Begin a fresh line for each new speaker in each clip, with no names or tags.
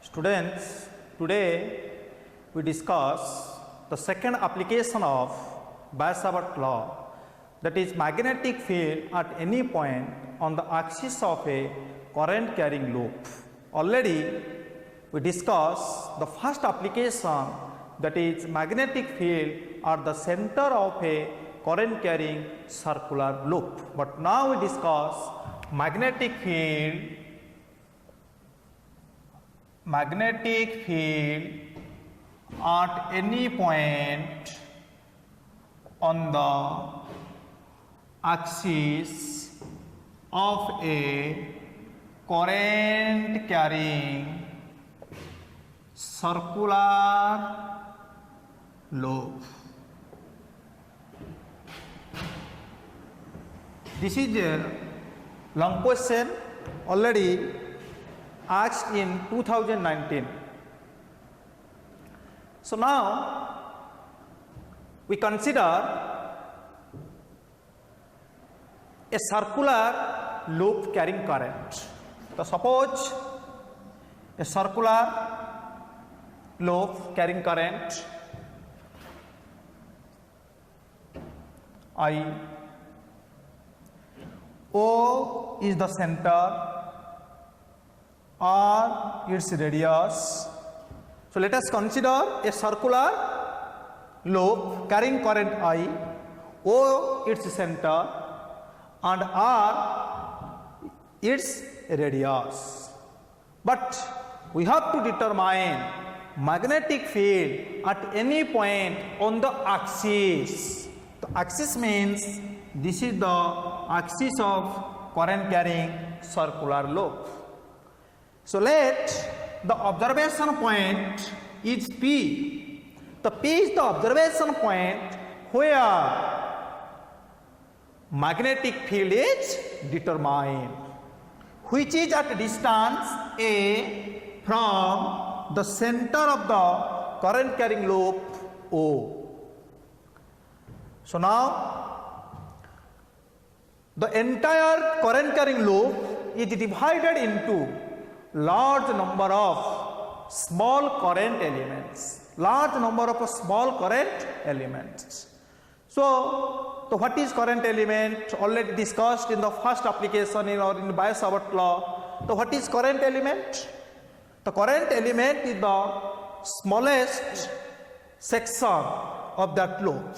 Students, today we discuss the second application of Weier's law, that is magnetic field at any point on the axis of a current carrying loop. Already we discussed the first application, that is magnetic field at the center of a current carrying circular loop. But now we discuss magnetic field at any point on the axis of a current carrying circular loop. This is a long question already asked in 2019. So now we consider a circular loop carrying current. So suppose a circular loop carrying current I. O is the center, R its radius. So let us consider a circular loop carrying current I, O its center and R its radius. But we have to determine magnetic field at any point on the axis. The axis means this is the axis of current carrying circular loop. So let the observation point is P. The P is the observation point where magnetic field is determined, which is at distance A from the center of the current carrying loop O. So now the entire current carrying loop is divided into large number of small current elements. So what is current element? Already discussed in the first application in Weier's law. So what is current element? The current element is the smallest section of that loop.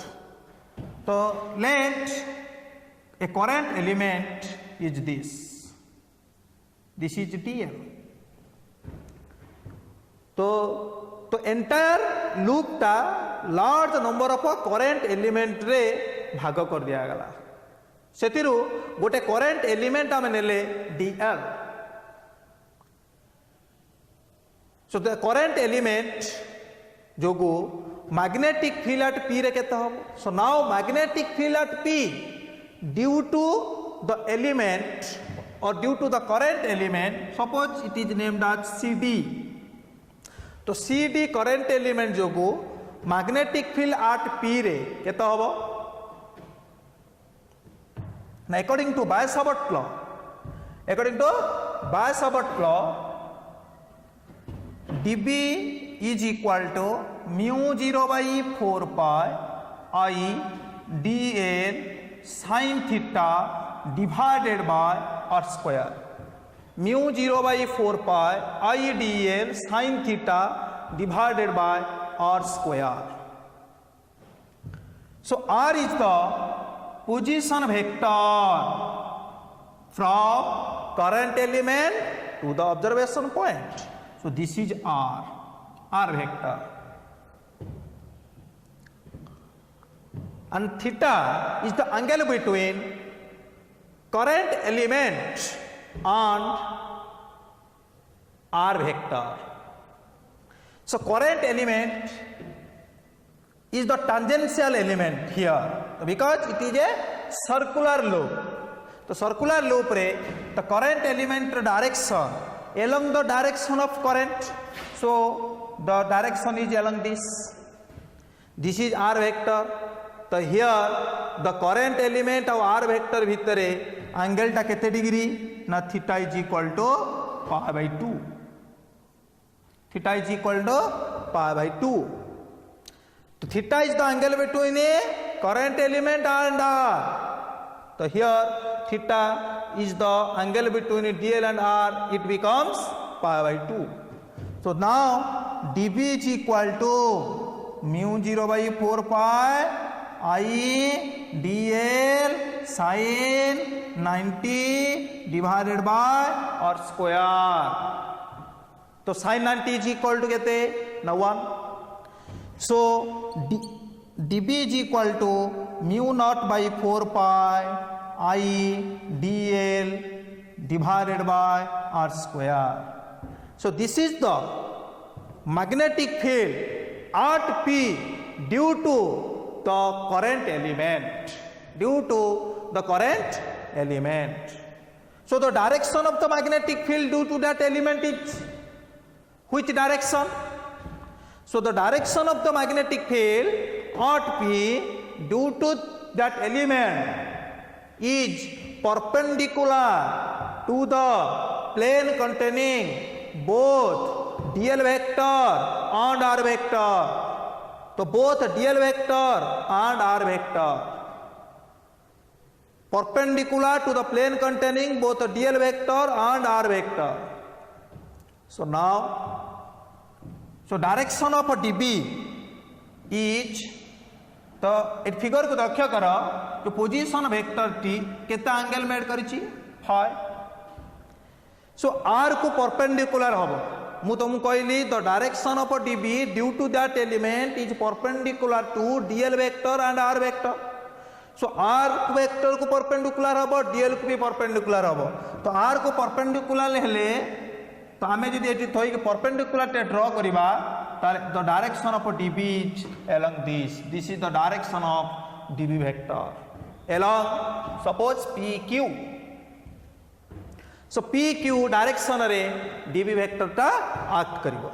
So let a current element is this. This is DL. तो entire loop टा large number of current element रे भाग कर दिया गला सेतिरु गोटे current element आमे नेले DL. So the current element जोगु मैग्नेटिक फील्ड एट P रे केते हम. So now magnetic field at P due to the element or due to the current element, suppose it is named as CD. तो CD current element जोगु magnetic field at P रे केते हबो ना according to Weier's law dB is equal to mu 0 by 4 pi I dl sin theta divided by r square. Mu 0 by 4 pi I dl sin theta divided by r square. So r is the position vector from current element to the observation point. So this is r vector. And theta is the angle between current element and r vector. So current element is the tangential element here because it is a circular loop. The circular loop re the current element direction along the direction of current. So the direction is along this. This is r vector. तो here the current element of r vector भितरे angle टा केते degree ना theta is equal to pi by 2. theta is equal to pi by 2. So theta is the angle between a current element and R. So here theta is the angle between dl and R, it becomes pi by 2. So now dB is equal to mu 0 by 4 pi I dl sin 90 divided by R square. So sin 90 is equal to kete now 1. So dB is equal to mu naught by 4 pi I dl divided by R square. So this is the magnetic field at P due to the current element. So the direction of the magnetic field due to that element is which direction? So the direction of the magnetic field at P due to that element is perpendicular to the plane containing both dl vector and r vector. So both dl vector and r vector perpendicular to the plane containing both dl vector and r vector. So now, so direction of a dB is the figure को लक्ष्य करो जो position vector टी केते angle made करिछि phi. So r को perpendicular हबो मु तुमको कहली the direction of dB due to that element is perpendicular to dl vector and r vector. So r vector को परपेंडिकुलर हबो dl को भी परपेंडिकुलर हबो. तो r को परपेंडिकुलर हेले तो आमे जदि एटी थोइ के परपेंडिकुलर टे ड्रॉ करिबा the direction of dB is along this is the direction of dB vector along suppose pq. So PQ direction रे dB vector टा act करिवो.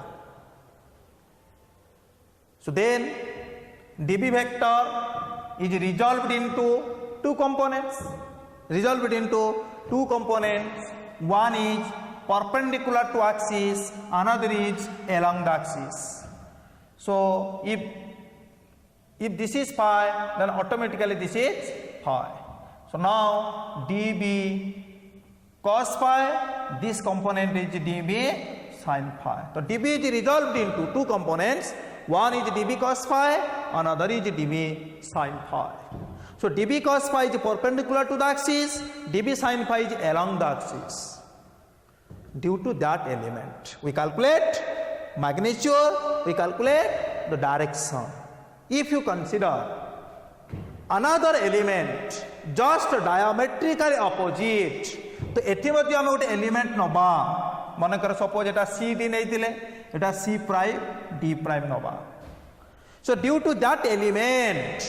So then dB vector is resolved into two components. One is perpendicular to axis, another is along the axis. So if this is phi, then automatically this is phi. So now dB cos phi, this component is dB sin phi. So dB is resolved into two components. One is dB cos phi, another is dB sin phi. So dB cos phi is perpendicular to the axis, dB sin phi is along the axis. Due to that element, we calculate magnitude, we calculate the direction. If you consider another element just diametrically opposite, तो एठी मध्ये हम गोटे element नबा मन कर suppose एटा C D नैतिले एटा C prime D prime नबा. So due to that element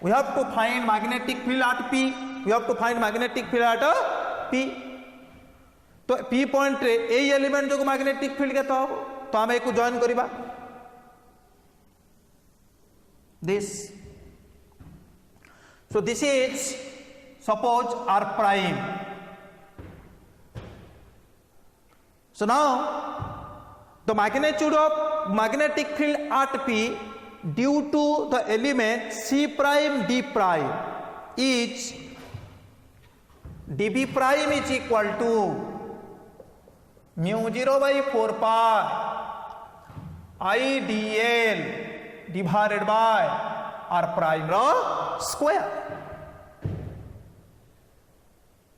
we have to find magnetic field at P. तो पी पॉइंट रे ए एलिमेंट जो मैग्नेटिक फील्ड केते हो तो हम एको जॉइन करिबा this. So this is suppose R prime. So now the magnitude of magnetic field at P due to the element C prime D prime is dB prime is equal to mu 0 by 4 pi I dl divided by r prime square.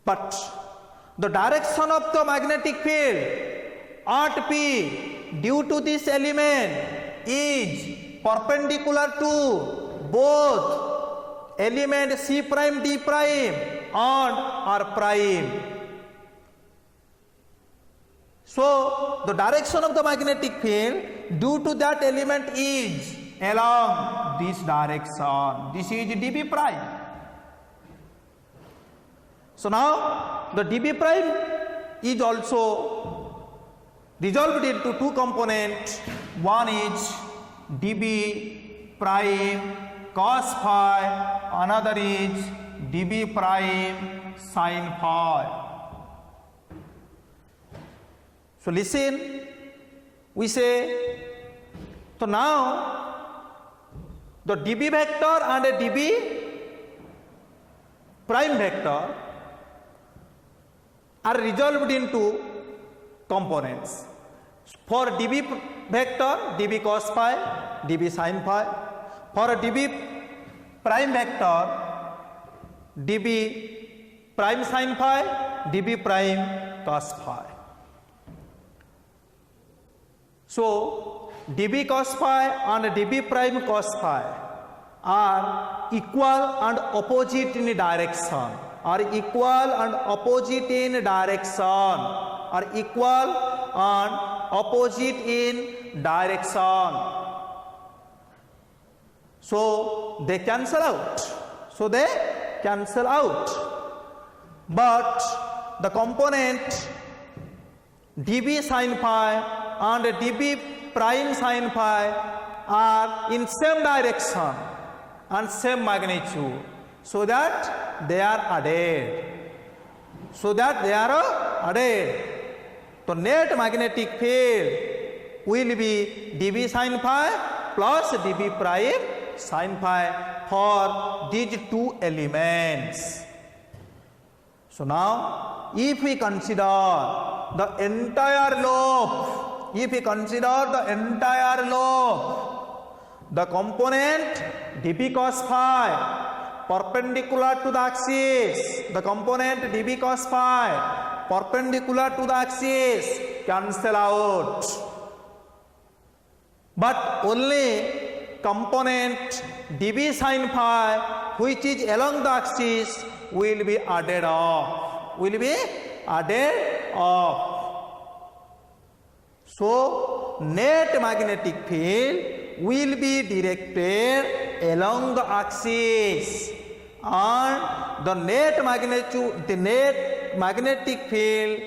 But the direction of the magnetic field at P due to this element is perpendicular to both element C prime D prime and R prime. So the direction of the magnetic field due to that element is along this direction. This is dB prime. So now the dB prime is also resolved into two components. One is dB prime cos phi, another is dB prime sin phi. So listen, we say, so now the dB vector and a dB prime vector are resolved into components. For dB vector, dB cos phi, dB sin phi. For a dB prime vector, dB prime sin phi, dB prime cos phi. So dB cos phi and dB prime cos phi are equal and opposite in direction, are equal and opposite in direction, are equal and opposite in direction. So they cancel out. So they cancel out. But the component dB sin phi and dB prime sin phi are in same direction and same magnitude, so that they are added. So that they are added. The net magnetic field will be dB sin phi plus dB prime sin phi for these two elements. So now, if we consider the entire lobe, if we consider the entire lobe, the component dB cos phi perpendicular to the axis, the component dB cos phi perpendicular to the axis cancel out, but only component dB sin phi which is along the axis will be added off, will be added off. So net magnetic field will be directed along the axis, and the net magnitude, the net magnetic field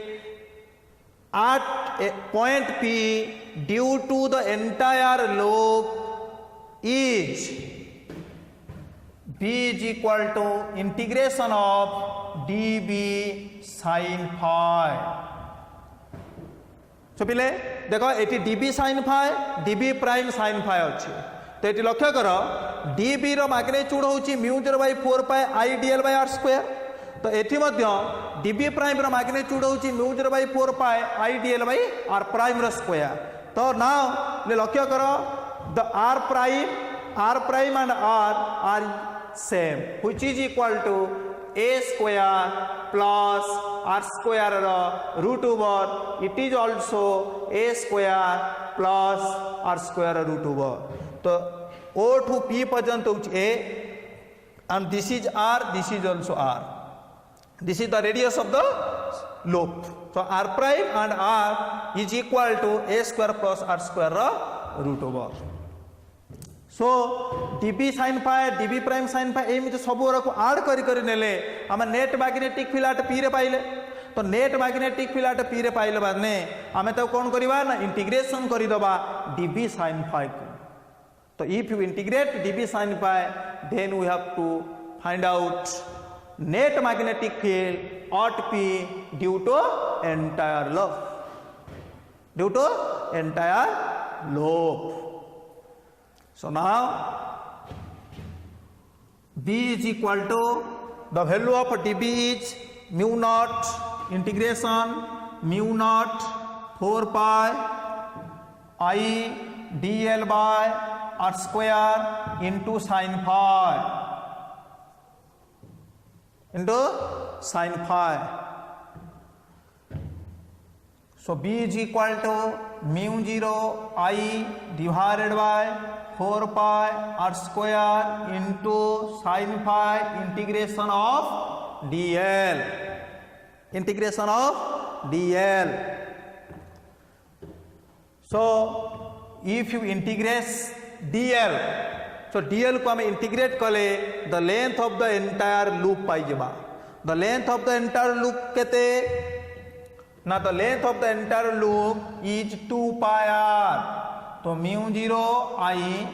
at a point P due to the entire lobe is B is equal to integration of dB sin phi. So पिले देखो eighty dB sin phi, dB prime sin phi अच्छी, तो eighty लक्ष्य करो dB रो magnitude होची म्यू 0 by 4 pi I dl by r square, तो एटी मध्य dB prime रो मैग्नीट्यूड होची म्यू 0 by 4 pi I dl by r prime रो स्क्वायर. तो नाउ ले लक्ष्य करो the r prime and r are same, which is equal to a square plus r square root over, it is also a square plus r square root over. So O to P पर्यंत होची a, and this is r, this is also r. This is the radius of the lobe. So r prime and r is equal to a square plus r square root over. So dB sin phi, dB prime sin phi एमिति सब को आड करी नेले आम net magnetic field आट P रे पाइले, तो net magnetic field आट P रे पाइले बादने आमे तो कौन करिबा ना इंटीग्रेशन करि दबा dB sin phi को. तो if you integrate dB sin phi, then we have to find out net magnetic field at P due to entire lobe, due to entire lobe. So now B is equal to, the value of dB is mu naught integration mu naught 4 pi I dl by r square into sin phi, into sin phi. So B is equal to mu 0 I divided by 4 pi r square into sin phi integration of dl, integration of dl. So if you integrate dl, so dl को हमें integrate कले, the length of the entire loop पाई जबा. The length of the entire loop कहते ना, the length of the entire loop is 2 pi r. तो mu 0 I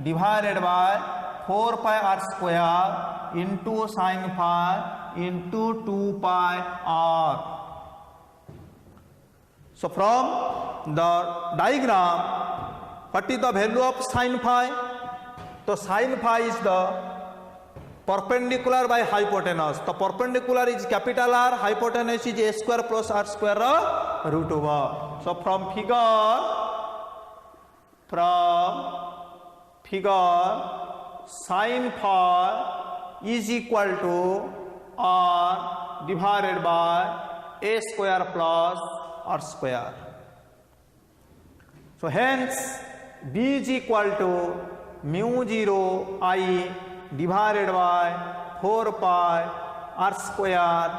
divided by 4 pi r square into sin phi into 2 pi r. So from the diagram, what is the value of sin phi? So sin phi is the perpendicular by hypotenuse. The perpendicular is capital R, hypotenuse is a square plus r square root over. So from figure sin phi is equal to r divided by a square plus r square. So hence B is equal to mu 0 I divided by 4 pi r square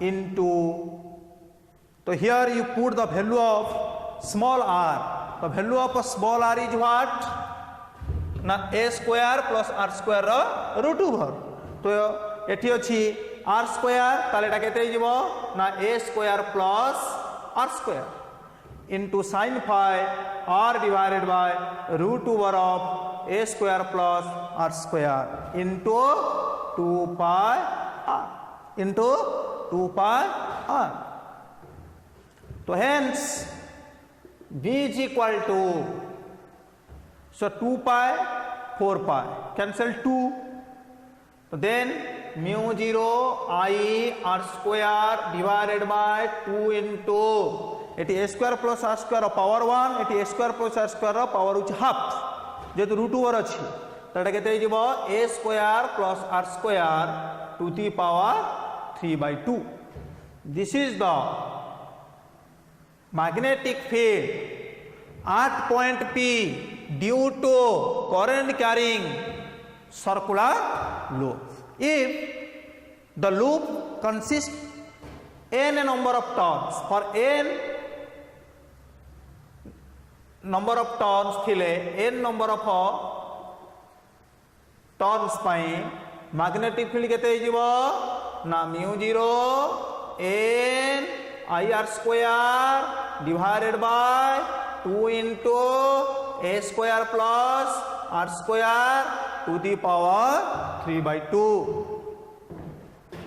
into, so here you put the value of small r. The value of small r is what? Na a square plus r square root over. So एठी अछि r square, ताले एटा केते हिजबो ना a square plus r square into sin phi r divided by root over of a square plus r square into 2 pi r. So hence b is equal to, so 2 pi 4 pi cancel 2, so then mu 0 I r square divided by 2 into eighty a square plus r square power 1, eighty a square plus r square power which half, जेतु root over अछि तटा केते हिजबो a square plus r square to the power 3 by 2. This is the magnetic field at point P due to current carrying circular loop. If the loop consists n number of turns, for n number of turns thile n number of turns pai magnetic field kete hijibo na mu 0 n I r square divided by 2 into a square plus r square to the power 3 by 2,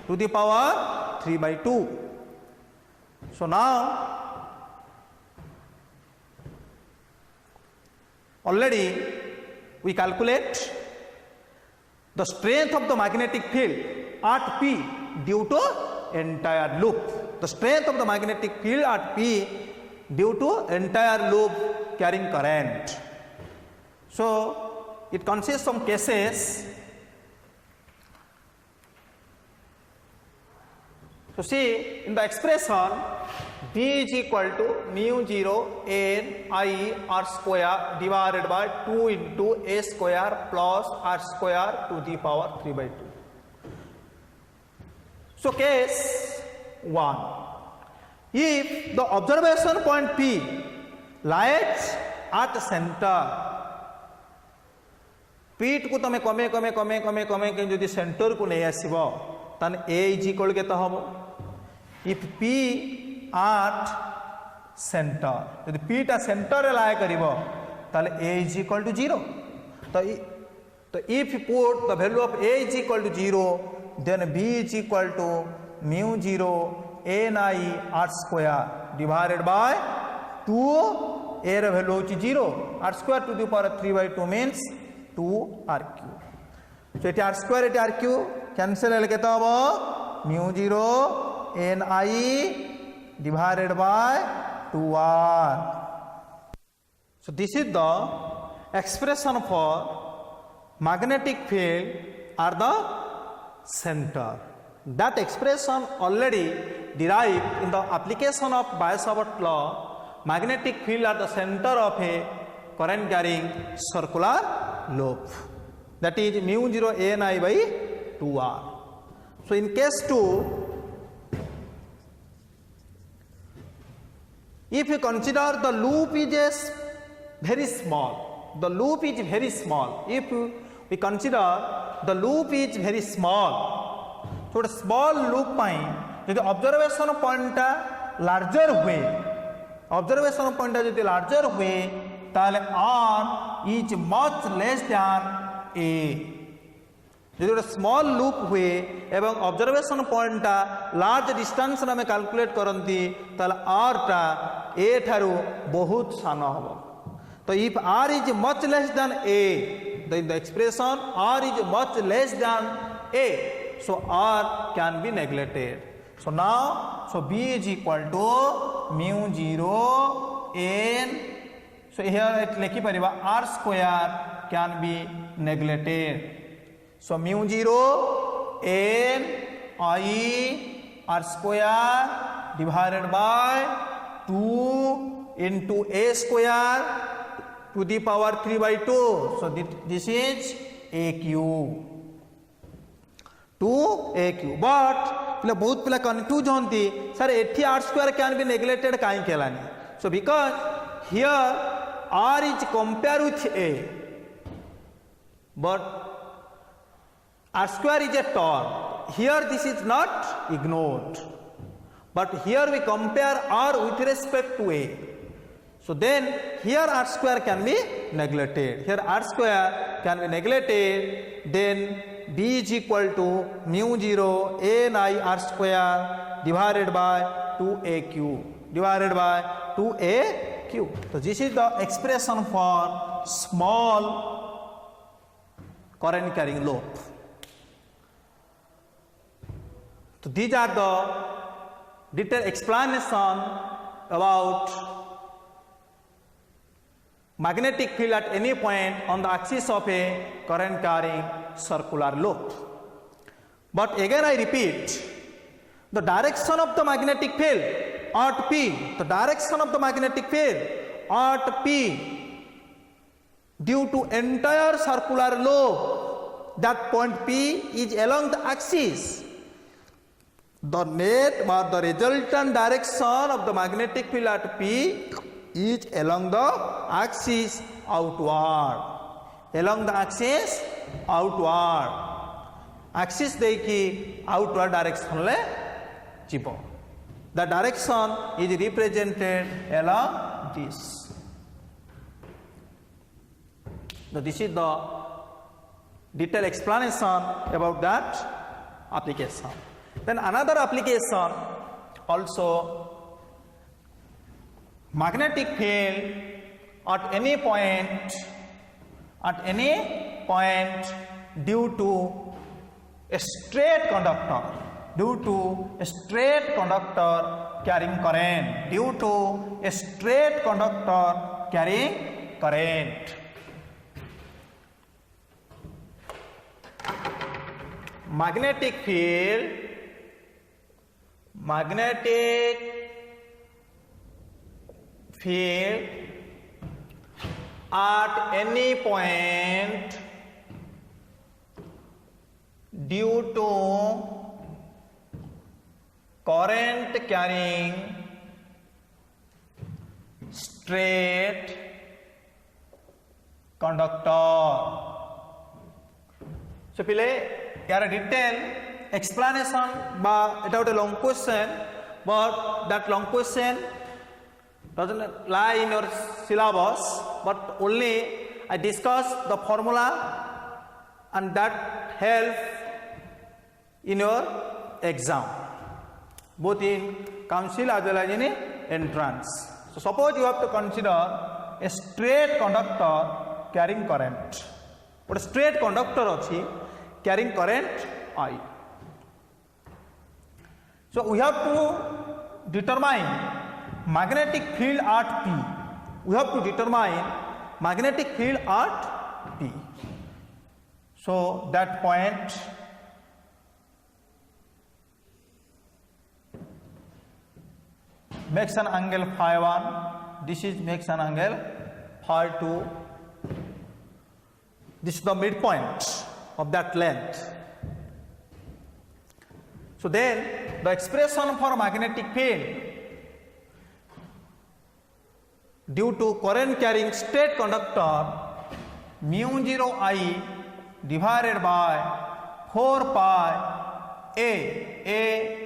to the power 3 by 2. So now already we calculate the strength of the magnetic field at P due to entire loop. The strength of the magnetic field at P due to entire loop carrying current. So it consists of cases. So see in the expression B is equal to mu 0 n I r square divided by 2 into a square plus r square to the power 3 by 2. So case 1, if the observation point P lies at center, पीट को तमे कमे कमे कमे कमे कमे के जदि सेंटर को नहीं आसीबो तन a is equal केता हबो if P at center, जदि P टा सेंटर रे लाय करिवो ताले a is equal to 0. तो if you put the value of a is equal to 0, then b is equal to mu 0 n I r square divided by 2, a रे value होची 0, r square to the power 3 by 2 means 2 r cube. So it r square it r cube cancel hele keta hobo mu 0 n I divided by 2r. So this is the expression for magnetic field at the center. That expression already derived in the application of Biot-Savart law. Magnetic field at the center of a current carrying circular loop, that is mu 0 n I by 2r. So in case 2, if you consider the loop is very small, the loop is very small. If we consider the loop is very small, so the small loop pai jodi observation point ta larger हुए, observation point ta jodi larger हुए ताले r is much less than a. जदि गोटे small loop हुए एवं observation point टा large distance रे calculate करंती ताले r टा a ଠାରୁ ବହୁତ ସାନ ହେବ। ତ if r is much less than a, then the expression r is much less than a, so r can be neglected. So now, so b is equal to mu 0 n, so here it lekhi pariba r square can be neglected. So mu 0 n I r square divided by 2 into a square to the power 3 by 2. So this is a cube. 2a cube. But बहुत पिला confuse होती sir एठी r square can be neglected काहे Kelani. So because here r is compared with a, but r square is a term. Here this is not ignored, but here we compare r with respect to a. So then here r square can be neglected. Here r square can be neglected. Then b is equal to mu 0 a I r square divided by 2a cube divided by 2a cube. So this is the expression for small current carrying lobe. So these are the detailed explanation about magnetic field at any point on the axis of a current carrying circular lobe. But again I repeat, the direction of the magnetic field at P, the direction of the magnetic field at P due to entire circular lobe, that point P is along the axis. The net or the resultant direction of the magnetic field at P is along the axis outward. Along the axis outward. Axis देखी outward direction ले चिपो. The direction is represented along this. So this is the detailed explanation about that application. Then another application also, magnetic field at any point due to a straight conductor, carrying current, due to a straight conductor carrying current. Magnetic field at any point due to current carrying straight conductor. So pile यार detail explanation ba eta gote long question, but that long question doesn't lie in your syllabus, but only I discuss the formula and that help in your exam, both in council as well as in entrance. So suppose you have to consider a straight conductor carrying current. But a straight conductor achi carrying current I. So we have to determine magnetic field at P. We have to determine magnetic field at P. So that point makes an angle phi 1. This is makes an angle phi 2. This is the midpoint of that length. So then the expression for magnetic field due to current carrying straight conductor mu 0 I divided by 4 pi a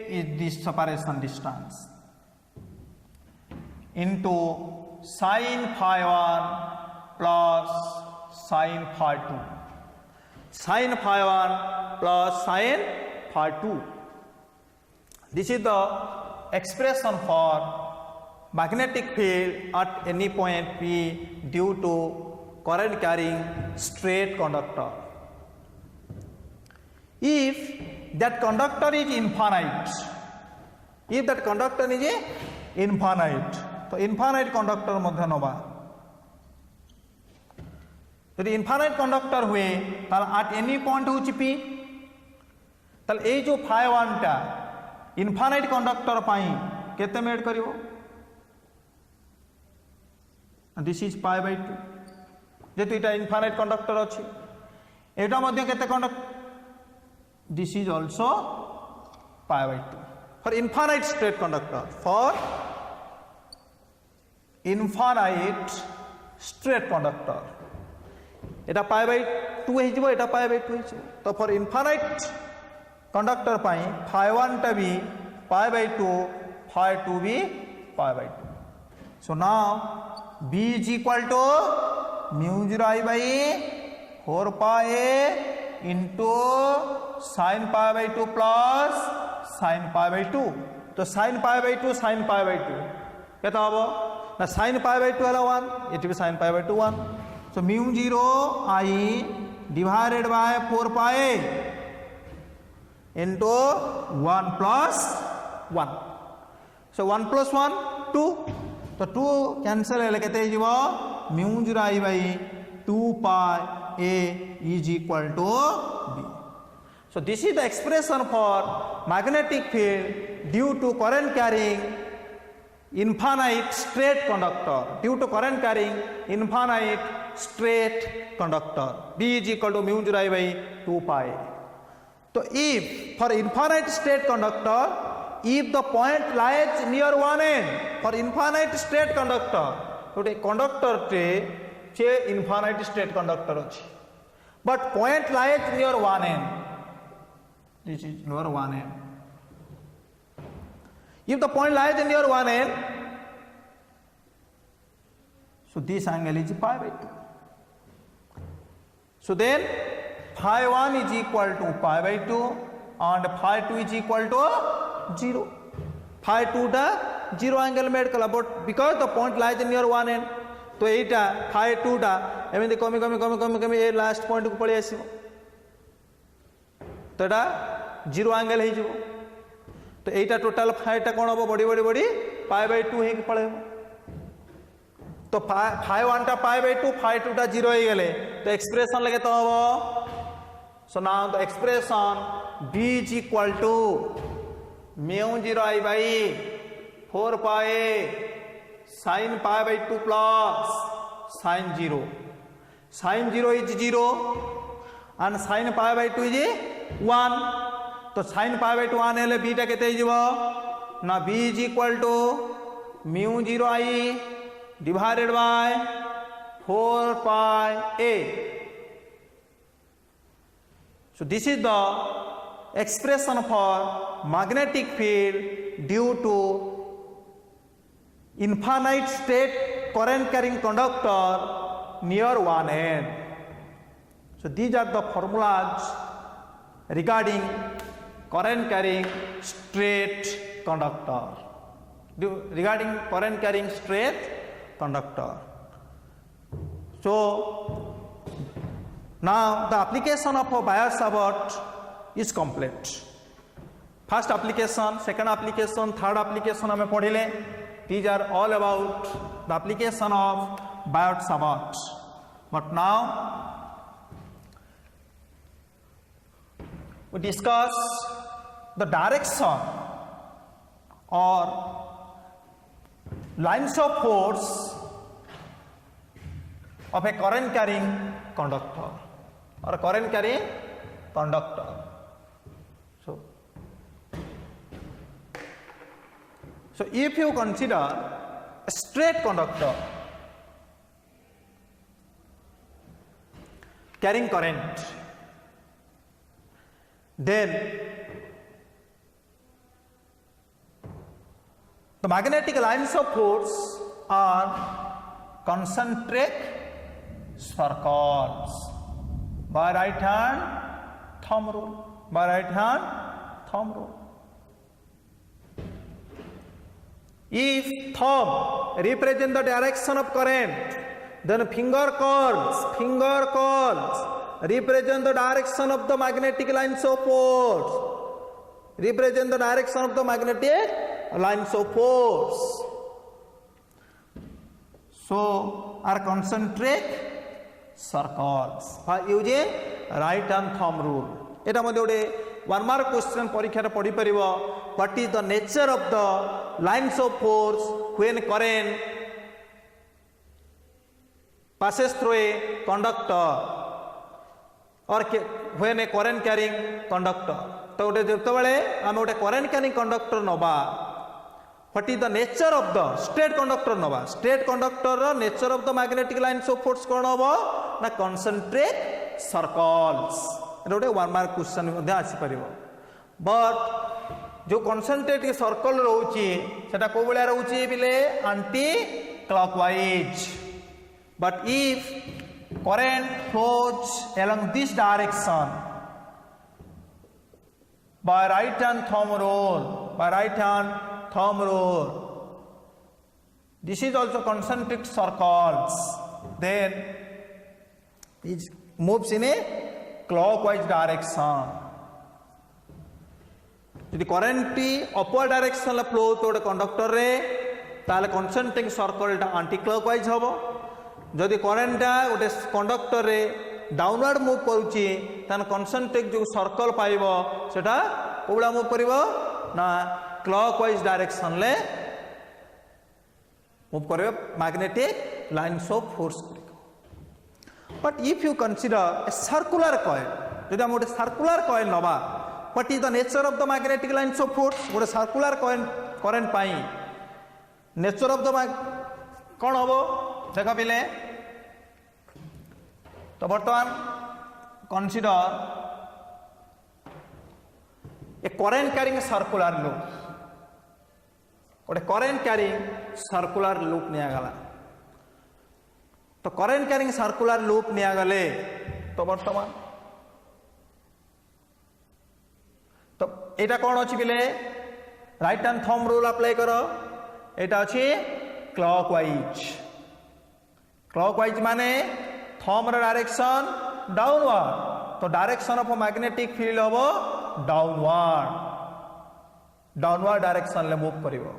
is the separation distance into sin phi 1 plus sin phi 2. Sin phi 1 plus sin phi 2. This is the expression for magnetic field at any point P due to current carrying straight conductor. If that conductor is infinite, तो infinite conductor मध्य नवा यदि infinite conductor हुए ताल at any point होची P ताल ए जो phi 1 टा infinite conductor पाई केते मेड करिवो this is pi by 2 जेतु इटा infinite conductor अछि एटा मध्य केते conductor this is also pi by 2 for infinite straight conductor Etah pi by 2 हे जिवो एटा pi by 2 हे जिवो तो for infinite conductor pi phi 1 टा भी pi by 2 phi 2 भी pi by 2 so now B is equal to mu 0 I by 4 pi a into sin pi by 2 plus sin pi by 2 तो sin pi by 2 sin pi by 2 केता हबो ना sin pi by 2 हला 1 it be sin pi by 2 1 so mu 0 I divided by 4 pi a into 1 plus 1 so 1 plus 1 2 तो 2 cancel है केते जीवो mu 0 I by 2 pi a is equal to b so this is the expression for magnetic field due to current carrying infinite straight conductor b is equal to mu 0 I by 2 pi so if for infinite straight conductor if the point lies near one end for infinite straight conductor today conductor te che infinite straight conductor अछि but point lies near one end this is near one end if the point lies near one end so this angle is pi by 2 so then phi 1 is equal to pi by 2 and phi 2 is equal to 0 phi 2 टा 0 angle made कला but because the point lies near one end तो एटा phi 2 टा एमिति कमी ए last point को पळी आसीबो तो एटा 0 angle हे जिवो तो एटा टोटल phi टा कोन हबो बडी pi by 2 हे पळेबो तो phi 1 टा pi by 2 phi 2 टा 0 हे गेले तो एक्सप्रेशन लगे तो हबो so now the expression b is equal to mu 0 I by 4 pi a sin pi by 2 plus sin 0 is 0 and sin pi by 2 is 1 तो sin pi by 2 1 हेले b टा केते हिजबो ना b is equal to mu 0 I divided by 4 pi a so this is the expression for magnetic field due to infinite state current carrying conductor near one end so these are the formulas regarding current carrying straight conductor so now the application of a bias Savart is complete first application second application third application हमें पढ़िले these are all about the application of Biot Savart but now we discuss the direction or lines of force of a current carrying conductor or a current carrying conductor so if you consider a straight conductor carrying current then the magnetic lines of force are concentric circles by right hand thumb rule If thumb represent the direction of current, then finger curls represent the direction of the magnetic lines of force. Represent the direction of the magnetic lines of force. So are concentric circles by using right hand thumb rule. এটা মধ্যে গোটে 1 mark question পরীক্ষার পড়ি পারিব. What is the nature of the lines of force when current passes through a conductor or when a current carrying conductor? तो गोटे जेतबेले आम गोटे current carrying conductor नबा, what is the nature of the straight conductor नबा, straight conductor row nature of the magnetic lines of force कोन हबो ना concentric circles. एटा गोटे 1 mark question मध्ये आसी परिबो. But जो concentric circle रहउची सेटा को बलिया रहउची बिले anti clockwise. But if current flows along this direction by right hand thumb rule, this is also concentric circles, then it moves in a clockwise direction. यदि current upward direction flow तो conductor रे ताले concentric circle टा anti clockwise हबो. जदि current टा गोटे conductor रे डाउनवर्ड मूव करूची तान concentric जो सर्कल पाइबो सेटा कोबला मूव करिवो ना क्लॉकवाइज डायरेक्शन ले मूव करिवो magnetic lines of force. But if you consider a circular coil, जदि हम गोटे सर्कुलर कॉइल नबा, what is the nature of the magnetic lines of force? गोटे सर्कुलर कॉइल करंट पाई नेचर ऑफ द कोन हबो देखा पिले. तो बर्तमान consider a current carrying circular loop, गोटे करंट कैरिंग सर्कुलर लूप निया गला. तो करंट कैरिंग सर्कुलर लूप निया गले तो बर्तमान तो एटा कोन अछि बिले right hand thumb rule apply करो. एटा अछि क्लॉकवाइज. क्लॉकवाइज माने थंब र डायरेक्शन डाउनवर्ड, तो डायरेक्शन ऑफ मैग्नेटिक फील्ड हबो डाउनवर्ड डायरेक्शन ले मूव करिवो.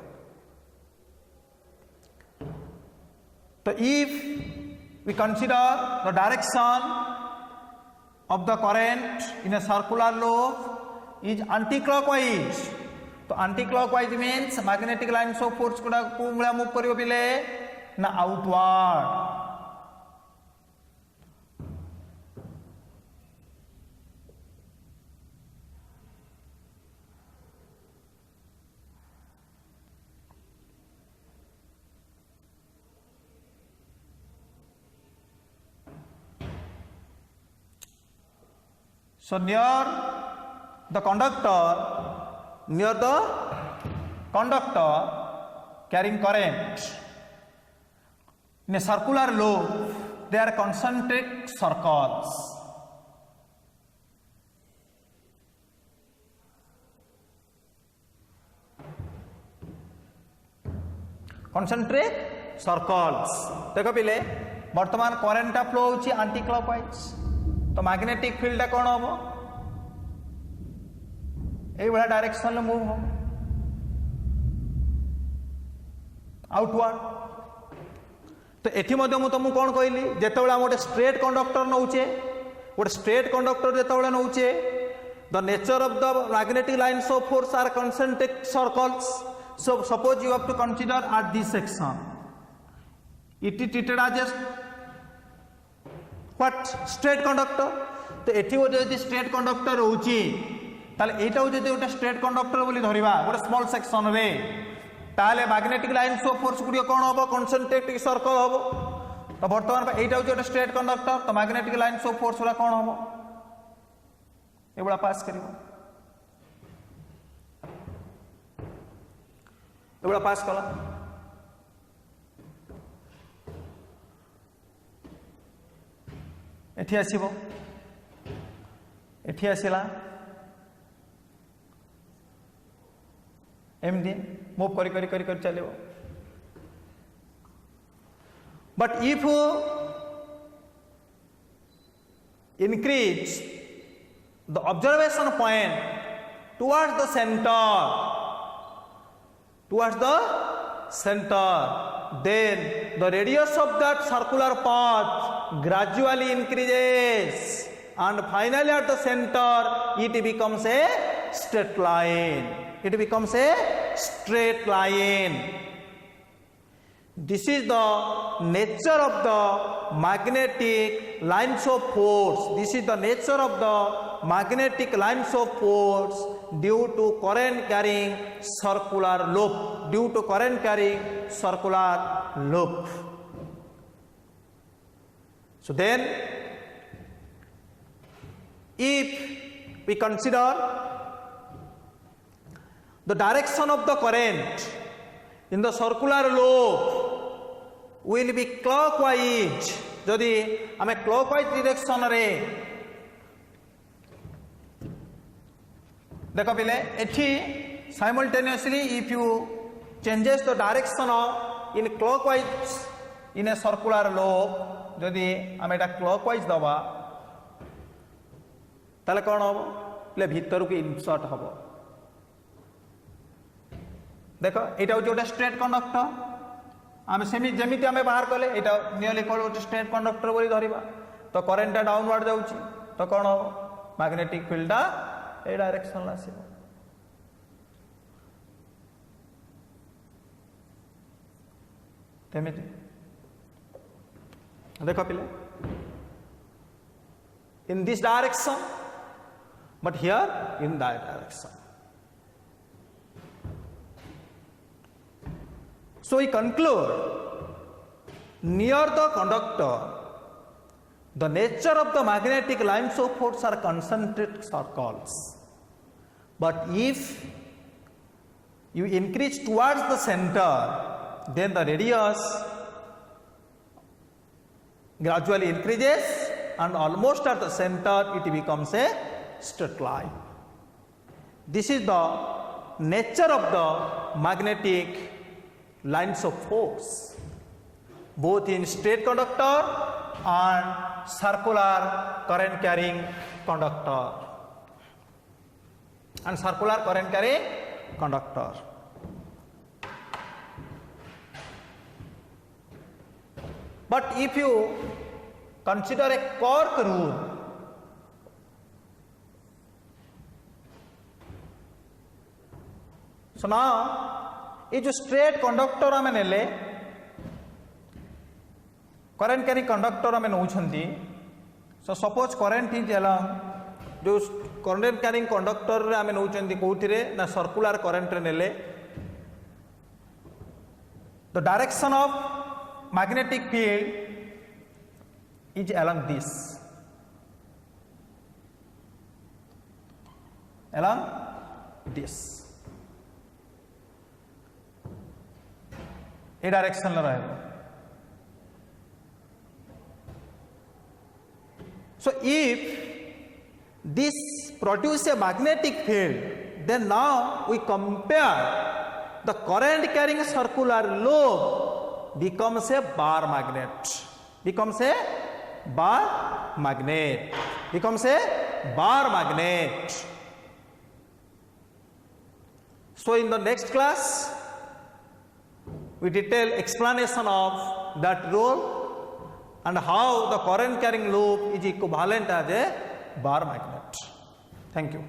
तो if we consider the direction of the current in a circular loop is anti-clockwise. तो anti-clockwise means magnetic lines of force को move करिवो बिले ना outward. So near the conductor carrying current in a circular loop, they are concentric circles. Concentric circles. देखो पिले वर्तमान current flow होची anti clockwise. तो magnetic field कौन हम ये डायरेक्शन में मूव हम आउटवर्ड. तो एठी मध्य मु तुमको कौन कहली जेतेबेले हम गोटे स्ट्रेट कंडक्टर नौचे, गोटे स्ट्रेट कंडक्टर जेतेबेले नौचे, the nature of the magnetic lines of force are concentric circles. So suppose you have to consider at this section it is treated as a what straight conductor. तो एठी गोटे straight conductor होची ताले एटा जदि गोटे straight conductor बोली धरिबा गोटे small section रे ताले मैग्नेटिक लाइन्स ऑफ फोर्स गुडी कोन होबो कंसंट्रेटिक सर्कल होबो. तो वर्तमान एटा गोटे स्ट्रेट कंडक्टर, तो मैग्नेटिक लाइन्स ऑफ फोर्स वाला कोन होबो एबला पास करिवो. एबला पास कला एठी आसीबो, एठी आसिला एमडी मूव कर चलो. But if you increase the observation point towards the center, then the radius of that circular path gradually increases, and finally at the center it becomes a straight line. It becomes a straight line. This is the nature of the magnetic lines of force. This is the nature of the magnetic lines of force due to current carrying circular loop. Due to current carrying circular loop. So then, if we consider the direction of the current in the circular loop will be clockwise. जदि आमे clockwise direction रे देखो पिले एठी simultaneously if you changes the direction of in clockwise in a circular loop, जदि आमे एटा clockwise दबा ताले कोन हो ले भीतर को इंसर्ट हबो. देखो एटा हो जोटा स्ट्रेट कंडक्टर आम सेमी जमीती आम बाहर कले यहाँ नियरली गोटे स्ट्रेट कंडक्टर बोली धरिबा तो करेन्टा डाउनवर्ड जाउची तो कौन हम मैग्नेटिक फील्डटा ए डायरेक्शन आसीबो. तेमिति देखो पिले in this direction but here in that direction. So we conclude, near the conductor, the nature of the magnetic lines of force are concentric circles. But if you increase towards the center, then the radius gradually increases and almost at the center it becomes a straight line. This is the nature of the magnetic lines of force, both in straight conductor and circular current carrying conductor. But if you consider a Cork rule, so now ये जो straight conductor आम नेले current carrying conductor आम नौ so suppose current is along जो current carrying conductor आम नौ कौटी ना सर्कुलर करेन्ट नेले the direction of magnetic field is along this a direction रहेगा. So if this produce a magnetic field, then now we compare the current carrying circular loop becomes a bar magnet. So in the next class we detail explanation of that role and how the current carrying loop is equivalent as a bar magnet. Thank you.